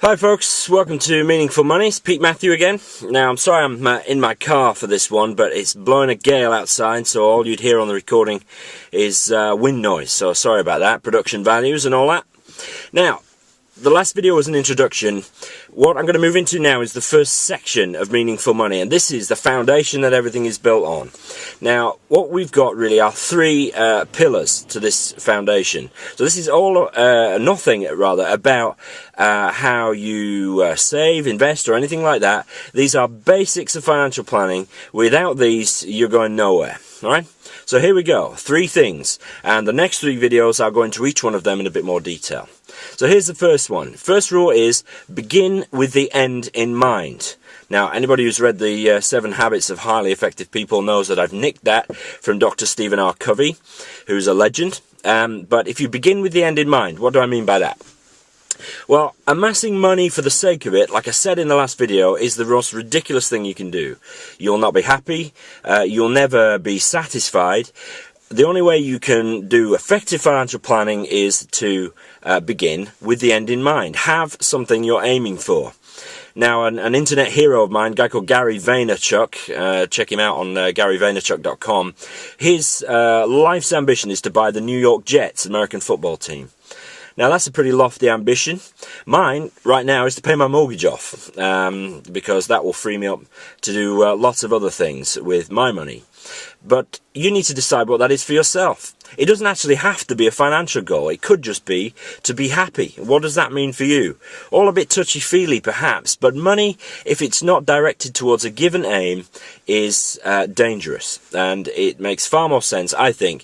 Hi folks, welcome to Meaningful Money. It's Pete Matthew again. Now I'm sorry I'm in my car for this one, but it's blowing a gale outside, so all you'd hear on the recording is wind noise, so sorry about that, production values and all that. Now, the last video was an introduction. What I'm going to move into now is the first section of Meaningful Money, and this is the foundation that everything is built on. Now, what we've got really are three pillars to this foundation. So this is all nothing rather about how you save, invest, or anything like that. These are basics of financial planning. Without these, you're going nowhere. All right? So here we go. Three things, and the next three videos I'll go into each one of them in a bit more detail. So here's the first one. First rule is begin with the end in mind. Now, anybody who's read the 7 Habits of Highly Effective People knows that I've nicked that from Dr. Stephen R. Covey, who's a legend. But if you begin with the end in mind, what do I mean by that? Well, amassing money for the sake of it, like I said in the last video, is the most ridiculous thing you can do. You'll not be happy, you'll never be satisfied. The only way you can do effective financial planning is to begin with the end in mind. Have something you're aiming for. Now, an internet hero of mine, a guy called Gary Vaynerchuk, check him out on GaryVaynerchuk.com, his life's ambition is to buy the New York Jets, American football team. Now, that's a pretty lofty ambition. Mine, right now, is to pay my mortgage off, because that will free me up to do lots of other things with my money. But you need to decide what that is for yourself. It doesn't actually have to be a financial goal. It could just be to be happy. What does that mean for you? All a bit touchy-feely, perhaps, but money, if it's not directed towards a given aim, is dangerous. And it makes far more sense, I think,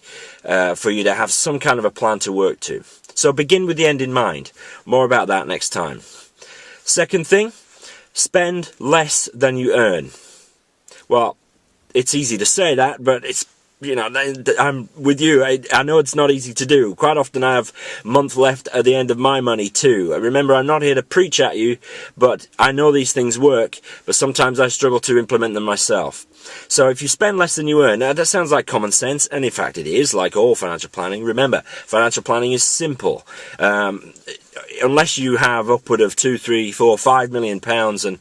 for you to have some kind of a plan to work to. So begin with the end in mind. More about that next time. Second thing, spend less than you earn. Well, it's easy to say that, but it's, you know, I'm with you. I know it's not easy to do. Quite often I have a month left at the end of my money too. Remember, I'm not here to preach at you, but I know these things work, but sometimes I struggle to implement them myself. So if you spend less than you earn, now that sounds like common sense, and in fact it is, like all financial planning. Remember, financial planning is simple. Unless you have upward of 2, 3, 4, 5 million pounds and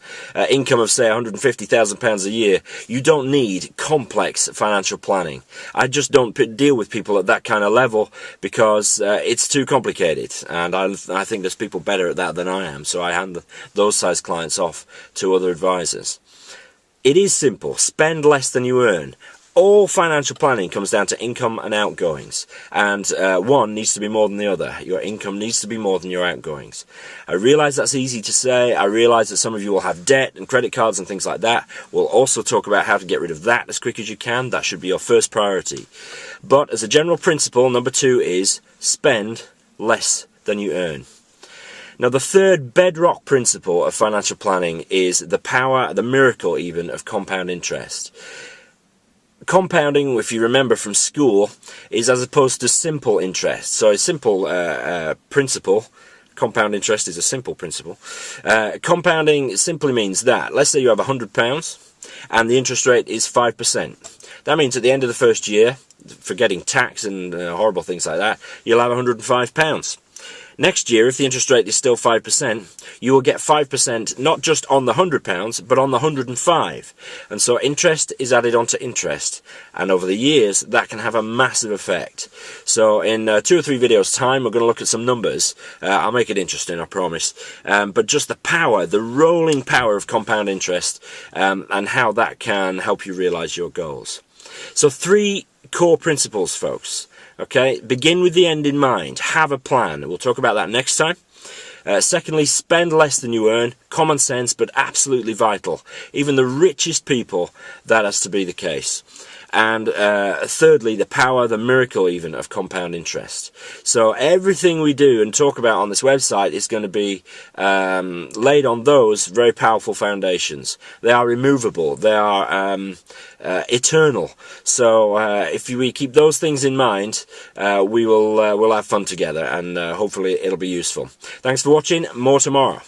income of, say, £150,000 a year, you don't need complex financial planning. I just don't deal with people at that kind of level because it's too complicated, and I think there's people better at that than I am, so I hand those size clients off to other advisors. It is simple. Spend less than you earn. All financial planning comes down to income and outgoings, and one needs to be more than the other. Your income needs to be more than your outgoings. I realise that's easy to say. I realise that some of you will have debt and credit cards and things like that. We'll also talk about how to get rid of that as quick as you can. That should be your first priority. But as a general principle, number 2 is spend less than you earn. Now, the third bedrock principle of financial planning is the power, the miracle even, of compound interest. Compounding, if you remember from school, is as opposed to simple interest. So a simple principle, compound interest is a simple principle. Compounding simply means that, let's say you have £100 and the interest rate is 5%. That means at the end of the first year, forgetting tax and horrible things like that, you'll have £105. Next year, if the interest rate is still 5%, you will get 5% not just on the £100, but on the 105. And so interest is added onto interest. And over the years, that can have a massive effect. So in 2 or 3 videos' time, we're going to look at some numbers. I'll make it interesting, I promise. But just the power, the rolling power of compound interest, and how that can help you realize your goals. So 3 core principles, folks. Okay, begin with the end in mind. Have a plan. We'll talk about that next time. Secondly, spend less than you earn. Common sense, but absolutely vital. Even the richest people, that has to be the case. And thirdly, the power, the miracle even, of compound interest. So everything we do and talk about on this website is going to be laid on those very powerful foundations. They are immovable. They are eternal. So if we keep those things in mind, we'll have fun together, and hopefully it'll be useful. Thanks for watching. More tomorrow.